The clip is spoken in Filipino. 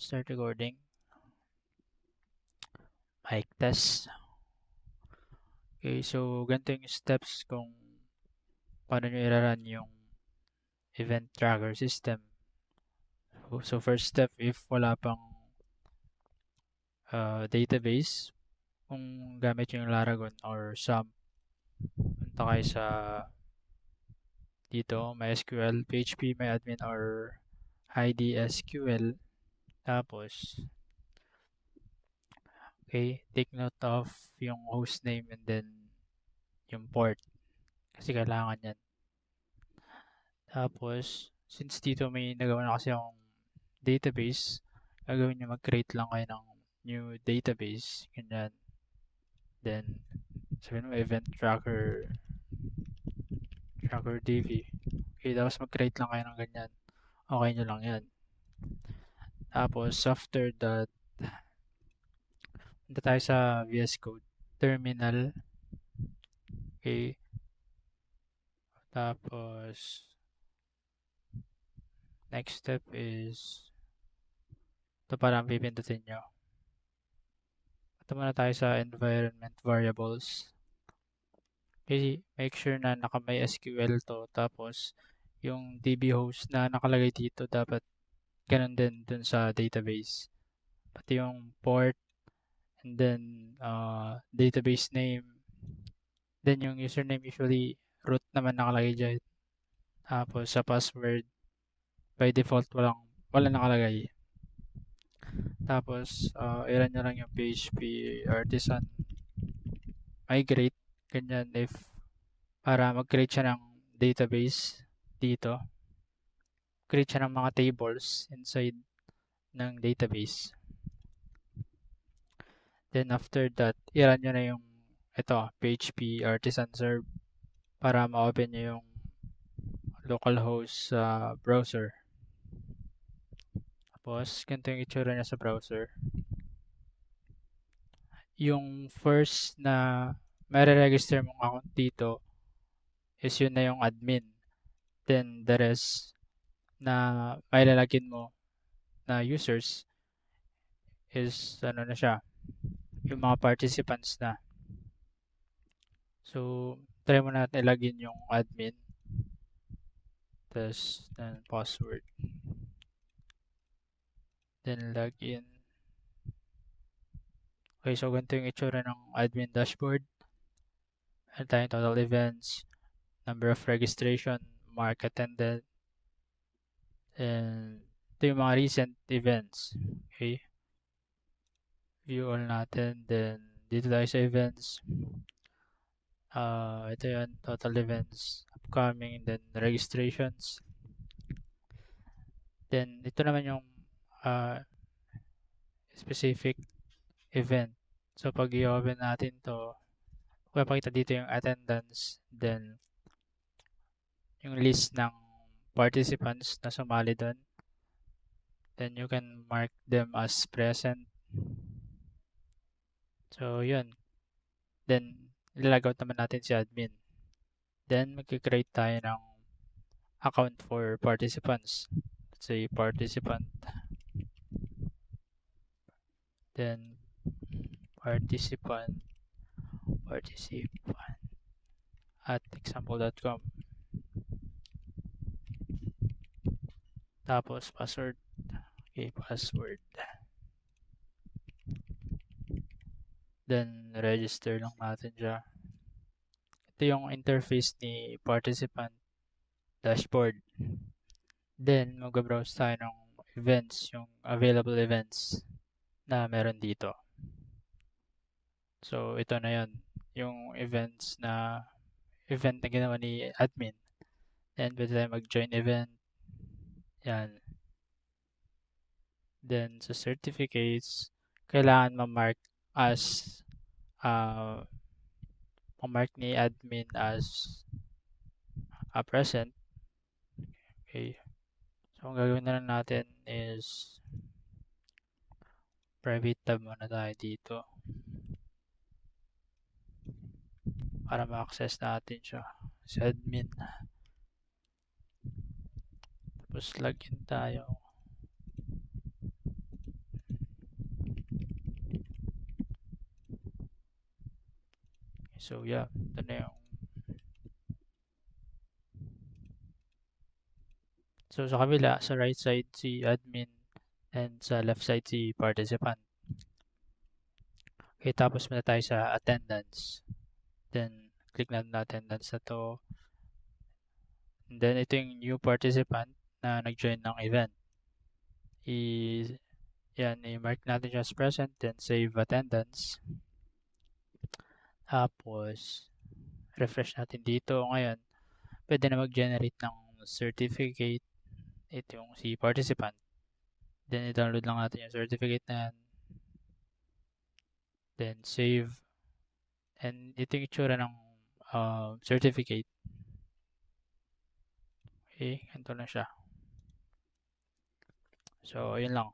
Start recording. Mic test. Okay, so ganito yung steps kung paano nyo i-run yung event tracker system. So first step, if wala pang database, kung gamit yung Laragon or SAM, punta kayo sa dito, MySQL, PHP, MyAdmin, or IDSQL. Tapos, okay, take note of yung hostname and then yung port. Kasi kailangan yan. Tapos, since dito may nagawa na kasi akong database, gagawin nyo mag-create lang kayo ng new database. Ganyan. Then, sabihin mo event tracker DB. Okay, tapos mag-create lang kayo ng ganyan. Okay nyo lang yan. Tapos, after that, punta tayo sa VS Code terminal. Okay. Tapos, next step is ito parang pipindutin nyo. Ito muna tayo sa environment variables. Okay, make sure na naka-may SQL to. Tapos, yung DB host na nakalagay dito, dapat ganun din dun sa database. Pati yung port, and then database name. Then yung username usually root naman nakalagay dyan. Tapos sa password, by default wala nakalagay. Tapos, i-run nyo lang yung PHP artisan migrate. Ganyan para mag-create siya ng database dito. Create siya ng mga tables inside ng database. Then after that, i-run nyo na yung PHP artisan serve para ma-open nyo yung localhost sa browser. Tapos, ganito yung itsura niya sa browser. Yung first na may-register mong account dito is yun na yung admin. Then the rest na may lalagyan mo na users is ano na siya, yung mga participants na. So, try mo natin ilagin yung admin. Tapos, then password. Then, login. Okay, so ganito yung itsura ng admin dashboard. Ano tayong total events, number of registration, mark attended, and ito yung mga recent events. Okay. View all natin. Then, dito tayo sa events. Ito yun, total events, upcoming, then registrations. Then, ito naman yung specific event. So, pag i-open natin to, papakita dito yung attendance, then yung list ng participants na sumali doon. Then, you can mark them as present. So, yun. Then, ilalog out naman natin si admin. Then, mag-create tayo ng account for participants. Let's say participant. Then, participant at example.com. Tapos, password. Okay, password. Then, register lang natin siya. Ito yung interface ni participant dashboard. Then, mag-browse tayo ng events, yung available events na meron dito. So, ito na yun. Yung event na ginawa ni admin. Then, pwede tayo mag-join event. Yan. Then, sa certificates, kailangan ma-mark as ma-mark ni admin as present. Okay. So, ang gagawin na lang natin is private tab muna tayo dito para ma-access natin siya sa admin. Tapos, login tayo. So, yeah. Ito na yung... So, sa kabila, sa right side si admin and sa left side si participant. Okay, tapos muna tayo sa attendance. Then, click natin na attendance na to. And then, ito yung new participant na nag-join ng event. Yan, i-mark natin siya as present, then save attendance. Tapos, refresh natin dito. Ngayon, pwede na mag-generate ng certificate. Ito yung si participant. Then, i-download lang natin yung certificate na yan. Then, save. And ito yung itsura ng certificate. Okay, ganito na siya. So, yun lang.